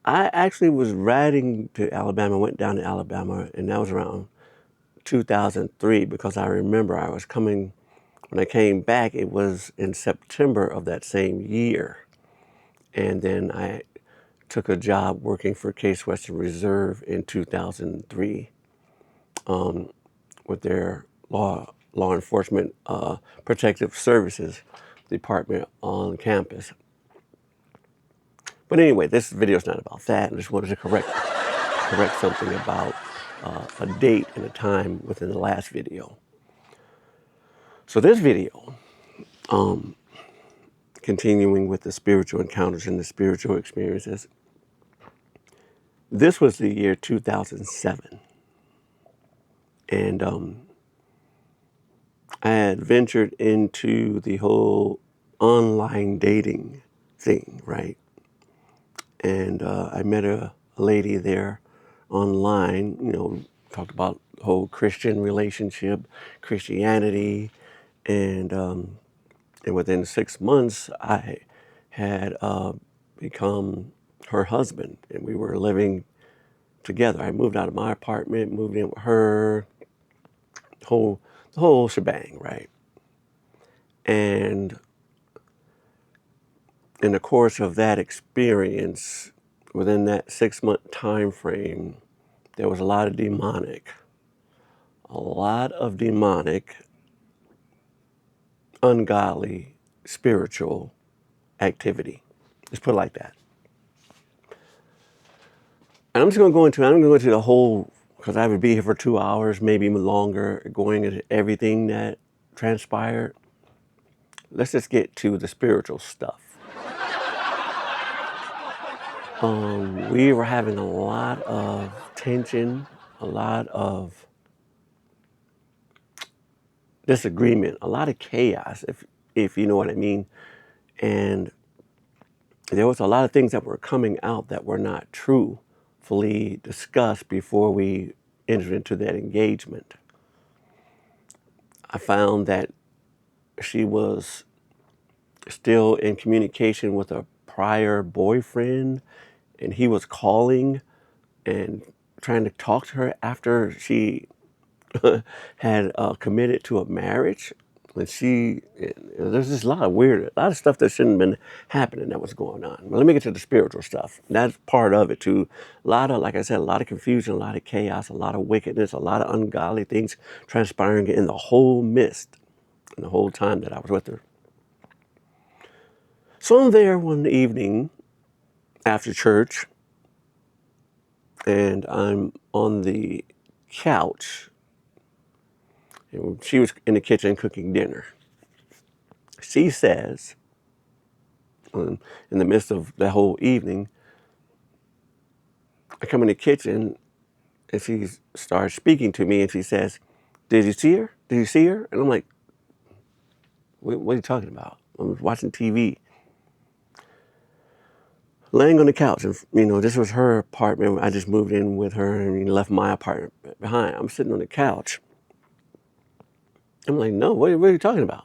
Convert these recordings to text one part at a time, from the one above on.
I actually was riding to Alabama, went down to Alabama, and that was around 2003 because I remember I was coming, when I came back, it was in September of that same year. And then I took a job working for Case Western Reserve in 2003 with their law enforcement protective services department on campus. But anyway, this video is not about that. I just wanted to correct something about a date and a time within the last video. So this video, continuing with the spiritual encounters and the spiritual experiences, this was the year 2007. And I had ventured into the whole online dating thing, right? And I met a lady there online, talked about the whole Christian relationship, Christianity, and within 6 months, I had become her husband, and we were living together. I moved out of my apartment, moved in with her, the whole shebang, right? And in the course of that experience, within that 6-month time frame, there was a lot of demonic, ungodly, spiritual activity. Let's put it like that. And I'm going to go into the whole, because I would be here for 2 hours, maybe even longer, going into everything that transpired. Let's just get to the spiritual stuff. We were having a lot of tension, a lot of disagreement, a lot of chaos, if you know what I mean. And there was a lot of things that were coming out that were not truthfully discussed before we entered into that engagement. I found that she was still in communication with a prior boyfriend, and he was calling and trying to talk to her after she had committed to a marriage. And there's just a lot of stuff that shouldn't have been happening that was going on. But let me get to the spiritual stuff. That's part of it too. Like I said, a lot of confusion, a lot of chaos, a lot of wickedness, a lot of ungodly things transpiring in the whole midst, and the whole time that I was with her. So I'm there one evening after church, and I'm on the couch. And she was in the kitchen cooking dinner. She says, in the midst of the whole evening, I come in the kitchen and she starts speaking to me and she says, "Did you see her? Did you see her?" And I'm like, what are you talking about? I'm watching TV. Laying on the couch, and this was her apartment. I just moved in with her and left my apartment behind. I'm sitting on the couch. I'm like, "No, what are you talking about?"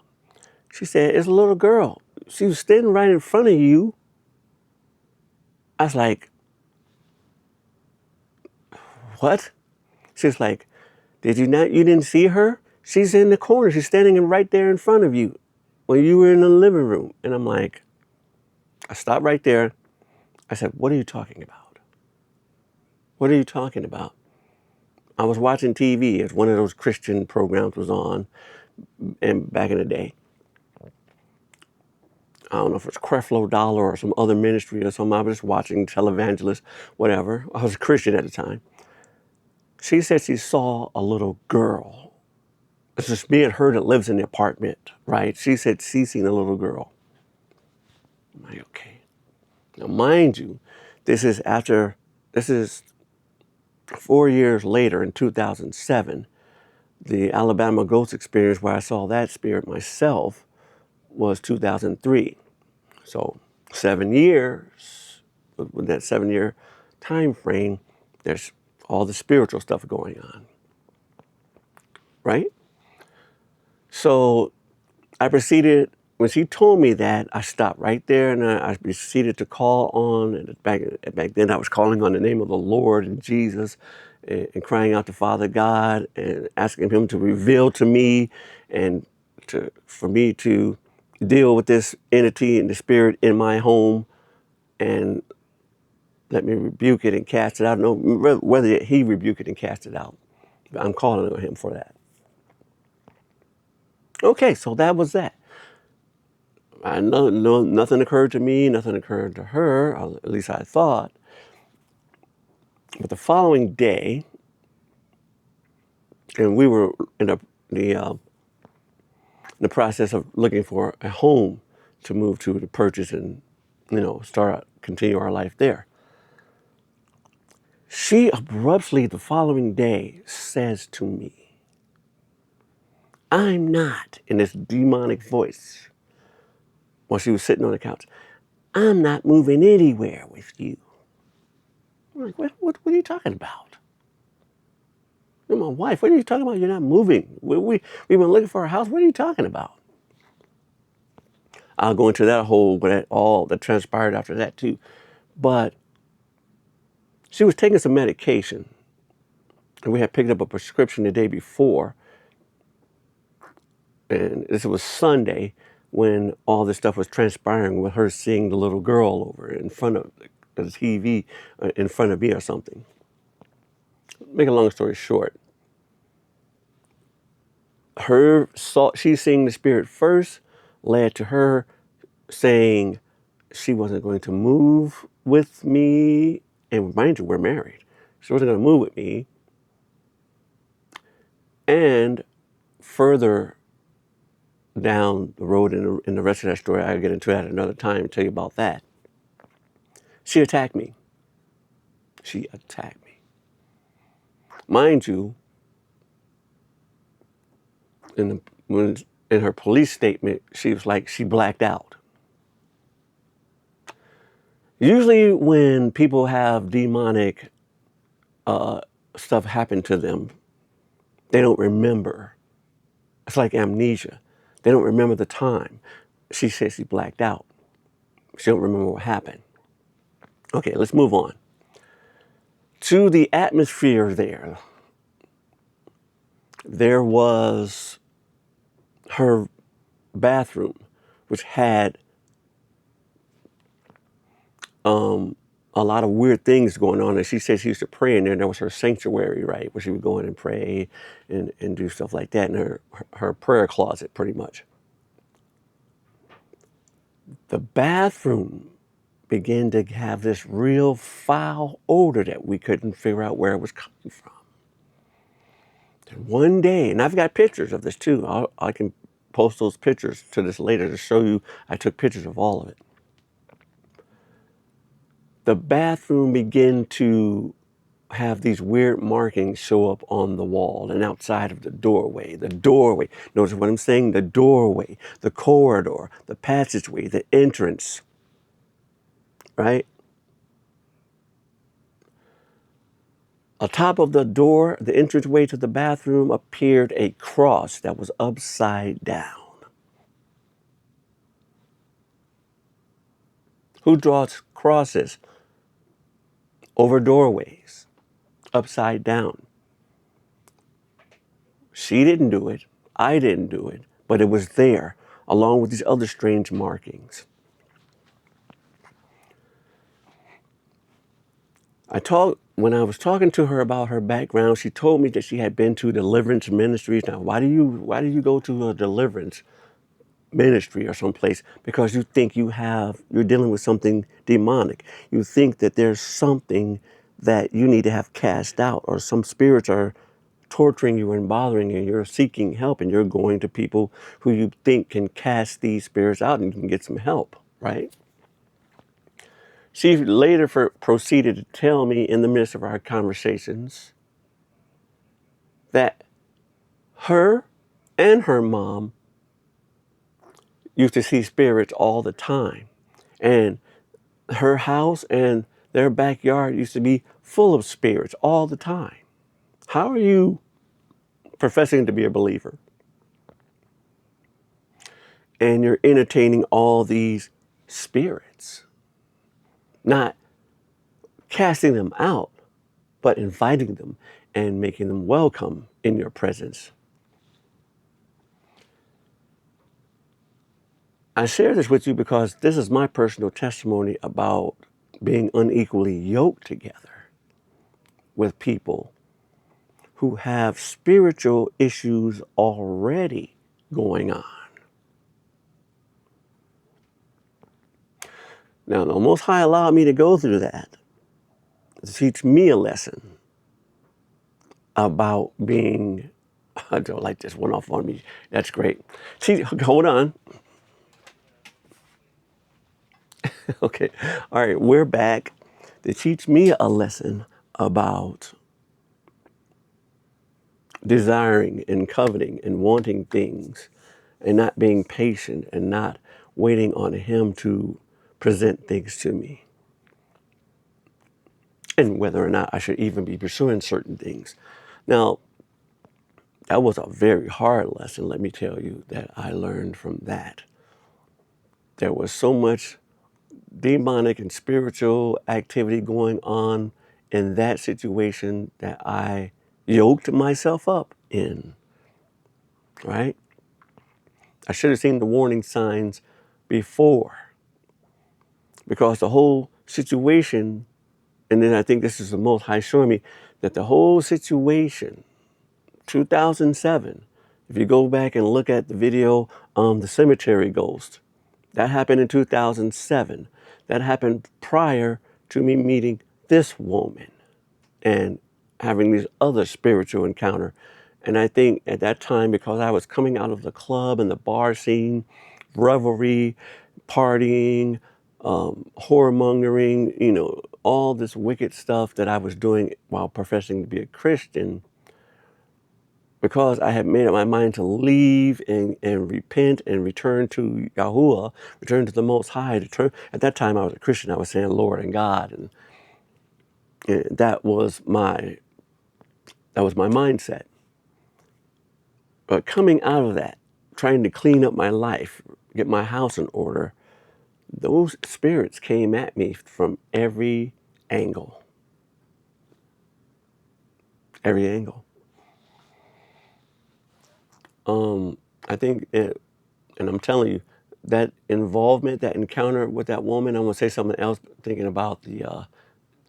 She said, "It's a little girl. She was standing right in front of you." I was like, "What?" She's like, you didn't see her? She's in the corner. She's standing right there in front of you when you were in the living room. And I'm like, I stopped right there. I said, "What are you talking about? What are you talking about?" I was watching TV as one of those Christian programs was on, and back in the day. I don't know if it's Creflo Dollar or some other ministry or something. I was just watching televangelist, whatever. I was a Christian at the time. She said she saw a little girl. It's just me and her that lives in the apartment, right? She said she's seen a little girl. I'm like, okay. Now, mind you, this is 4 years later in 2007. The Alabama ghost experience where I saw that spirit myself was 2003. So 7 years, with that 7-year time frame, there's all the spiritual stuff going on, right? So I proceeded when she told me that, I stopped right there and I proceeded to call on, and back then I was calling on the name of the Lord and Jesus, and crying out to Father God and asking him to reveal to me and for me to deal with this entity and the spirit in my home and let me rebuke it and cast it out. No, whether he rebuke it and cast it out. I'm calling on him for that. Okay, so that was that. I know, nothing occurred to me, nothing occurred to her, or at least I thought. But the following day, and we were in the process of looking for a home to move to purchase and, continue our life there. She abruptly, the following day, says to me, I'm not, in this demonic voice, while she was sitting on the couch, I'm not moving anywhere with you. I'm like, what are you talking about? You're my wife. What are you talking about? You're not moving. We've been looking for a house. What are you talking about? I'll go into that whole, all that transpired after that too. But she was taking some medication. And we had picked up a prescription the day before. And this was Sunday when all this stuff was transpiring with her seeing the little girl over in front of the TV in front of me or something. Make a long story short, she seeing the spirit first led to her saying she wasn't going to move with me. And mind you, we're married. She wasn't going to move with me. And further down the road in the rest of that story, I'll get into that another time and tell you about that. She attacked me. She attacked me. Mind you, in her police statement, she was like, she blacked out. Usually when people have demonic stuff happen to them, they don't remember. It's like amnesia. They don't remember the time. She said she blacked out. She don't remember what happened. Okay, let's move on. To the atmosphere there. There was her bathroom, which had a lot of weird things going on. And she said she used to pray in there. And that was her sanctuary, right? Where she would go in and pray and do stuff like that in her prayer closet, pretty much. The bathroom began to have this real foul odor that we couldn't figure out where it was coming from. And one day, and I've got pictures of this too. I can post those pictures to this later to show you I took pictures of all of it. The bathroom began to have these weird markings show up on the wall and outside of the doorway. The doorway. Notice what I'm saying? The doorway, the corridor, the passageway, the entrance. Right? Atop of the door, the entranceway to the bathroom, appeared a cross that was upside down. Who draws crosses over doorways, upside down? She didn't do it. I didn't do it. But it was there, along with these other strange markings. When I was talking to her about her background, she told me that she had been to deliverance ministries. Now, why do you go to a deliverance ministry or someplace? Because you think you're dealing with something demonic. You think that there's something that you need to have cast out, or some spirits are torturing you and bothering you, and you're seeking help, and you're going to people who you think can cast these spirits out and you can get some help, right? She later proceeded to tell me in the midst of our conversations that her and her mom used to see spirits all the time. And her house and their backyard used to be full of spirits all the time. How are you professing to be a believer and you're entertaining all these spirits, not casting them out, but inviting them and making them welcome in your presence. I share this with you because this is my personal testimony about being unequally yoked together with people who have spiritual issues already going on. Now, the Most High allowed me to go through that to teach me a lesson about being, I don't like this one off on me. That's great. See, hold on. Okay. All right. We're back to teach me a lesson about desiring and coveting and wanting things and not being patient and not waiting on Him to present things to me. And whether or not I should even be pursuing certain things. Now, that was a very hard lesson, let me tell you, that I learned from that. There was so much demonic and spiritual activity going on in that situation that I yoked myself up in, right? I should have seen the warning signs before, because the whole situation, and then I think this is the Most High showing me that the whole situation, 2007, if you go back and look at the video on the cemetery ghost, that happened in 2007. That happened prior to me meeting this woman and having this other spiritual encounter. And I think at that time, because I was coming out of the club and the bar scene, revelry, partying, whoremongering, all this wicked stuff that I was doing while professing to be a Christian, because I had made up my mind to leave and repent and return to Yahuwah, return to the Most High. At that time, I was a Christian. I was saying Lord and God, and that was my mindset. But coming out of that, trying to clean up my life, get my house in order, those spirits came at me from every angle. Every angle. I think, and I'm telling you, that involvement, that encounter with that woman, I'm going to say something else, thinking about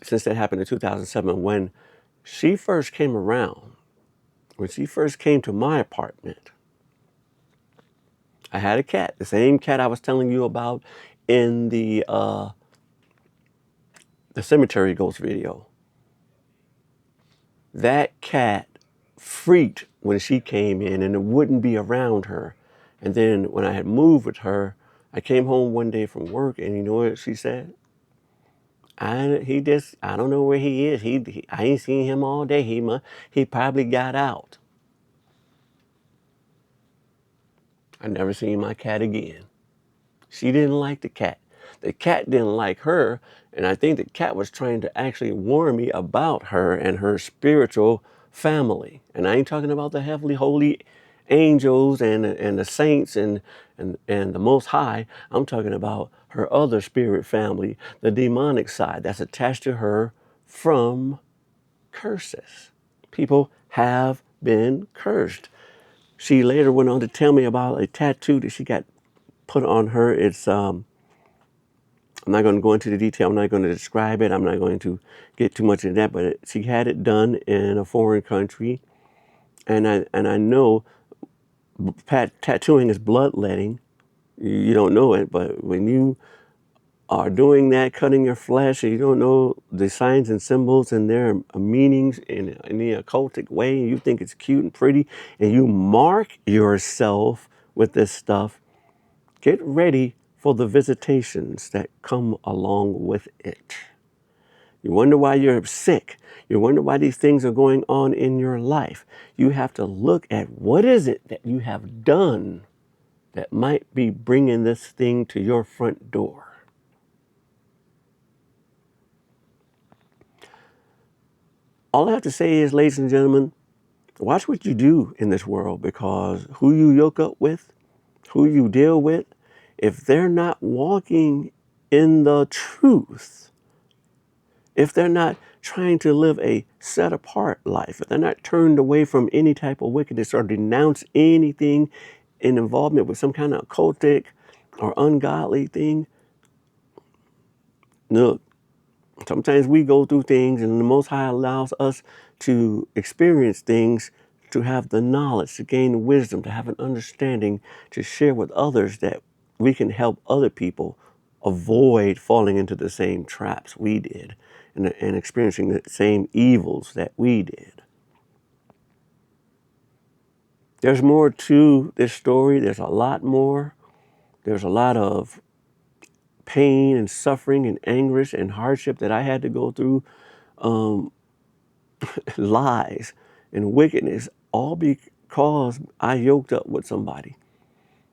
since that happened in 2007, when she first came around, when she first came to my apartment, I had a cat, the same cat I was telling you about in the cemetery ghost video. That cat freaked when she came in and it wouldn't be around her. And then when I had moved with her, I came home one day from work, and you know what she said? I don't know where he is. I ain't seen him all day. He probably got out. I never seen my cat again. She didn't like the cat. The cat didn't like her, and I think the cat was trying to actually warn me about her and her spiritual family. And I ain't talking about the heavenly holy angels and the saints and the Most High. I'm talking about her other spirit family, the demonic side that's attached to her from curses. People have been cursed. She later went on to tell me about a tattoo that she got put on her. I'm not going to go into the detail. I'm not going to describe it. I'm not going to get too much into that. But she had it done in a foreign country, and I know tattooing is bloodletting. You don't know it, but when you are doing that, cutting your flesh, and you don't know the signs and symbols and their meanings in the occultic way, and you think it's cute and pretty, and you mark yourself with this stuff, get ready for the visitations that come along with it. You wonder why you're sick. You wonder why these things are going on in your life. You have to look at what is it that you have done that might be bringing this thing to your front door. All I have to say is, ladies and gentlemen, watch what you do in this world, because who you yoke up with who you deal with, if they're not walking in the truth, if they're not trying to live a set apart life, if they're not turned away from any type of wickedness or denounce anything in involvement with some kind of occultic or ungodly thing, look, sometimes we go through things and the Most High allows us to experience things, to have the knowledge, to gain the wisdom, to have an understanding, to share with others that we can help other people avoid falling into the same traps we did and experiencing the same evils that we did. There's more to this story. There's a lot more. There's a lot of pain and suffering and anguish and hardship that I had to go through, lies and wickedness, all because I yoked up with somebody.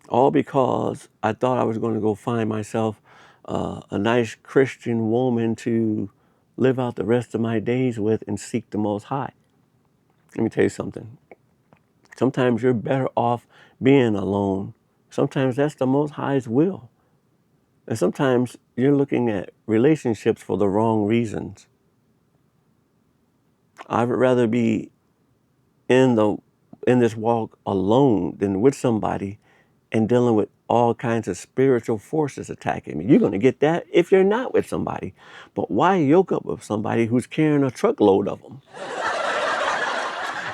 All because I thought I was going to go find myself a nice Christian woman to live out the rest of my days with and seek the Most High. Let me tell you something. Sometimes you're better off being alone. Sometimes that's the Most High's will. And sometimes you're looking at relationships for the wrong reasons. I would rather be in this walk alone than with somebody and dealing with all kinds of spiritual forces attacking me. You're going to get that if you're not with somebody. But why yoke up with somebody who's carrying a truckload of them?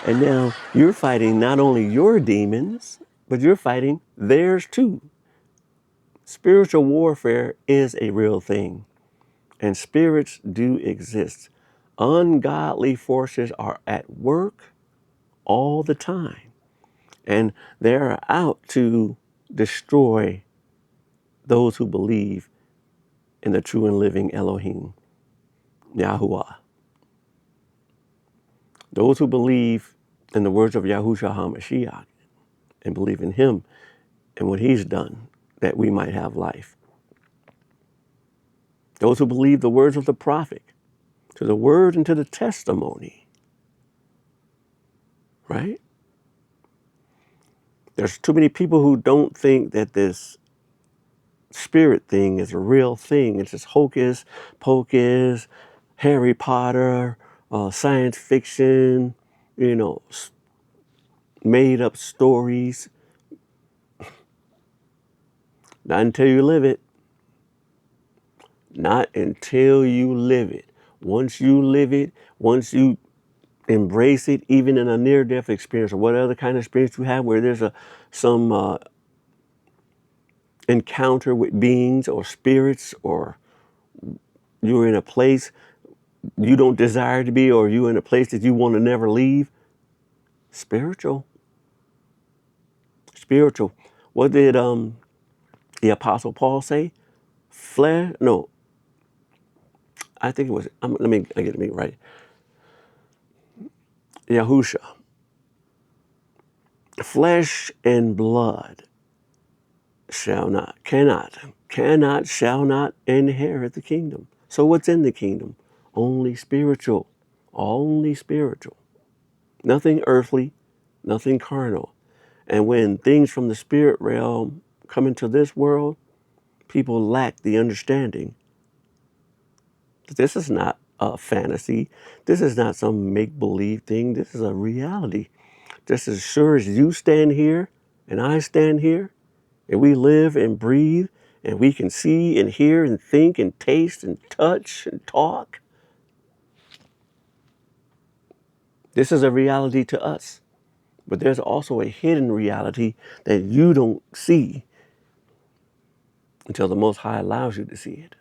And now you're fighting not only your demons, but you're fighting theirs too. Spiritual warfare is a real thing, and spirits do exist. Ungodly forces are at work all the time, and they're out to destroy those who believe in the true and living Elohim, Yahuwah. Those who believe in the words of Yahushua HaMashiach and believe in him and what he's done, that we might have life. Those who believe the words of the prophet, to the word and to the testimony, right? There's too many people who don't think that this spirit thing is a real thing. It's just hocus pocus, Harry Potter, science fiction, made up stories. Not until you live it. Not until you live it. Once you live it, once you embrace it, even in a near-death experience or what other kind of experience you have where there's some encounter with beings or spirits, or you're in a place you don't desire to be, or you're in a place that you want to never leave. Spiritual. What did the Apostle Paul say? Flesh? No, I think it was. Let me get it right. Yahusha. Flesh and blood shall not inherit the kingdom. So what's in the kingdom? Only spiritual. Only spiritual. Nothing earthly, nothing carnal. And when things from the spirit realm come into this world, people lack the understanding that this is not a fantasy. This is not some make-believe thing. This is a reality. Just as sure as you stand here and I stand here, and we live and breathe, and we can see and hear and think and taste and touch and talk, this is a reality to us. But there's also a hidden reality that you don't see until the Most High allows you to see it.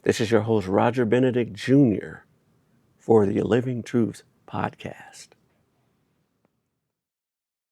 This is your host, Roger Benedict Jr., for the Living Truths podcast.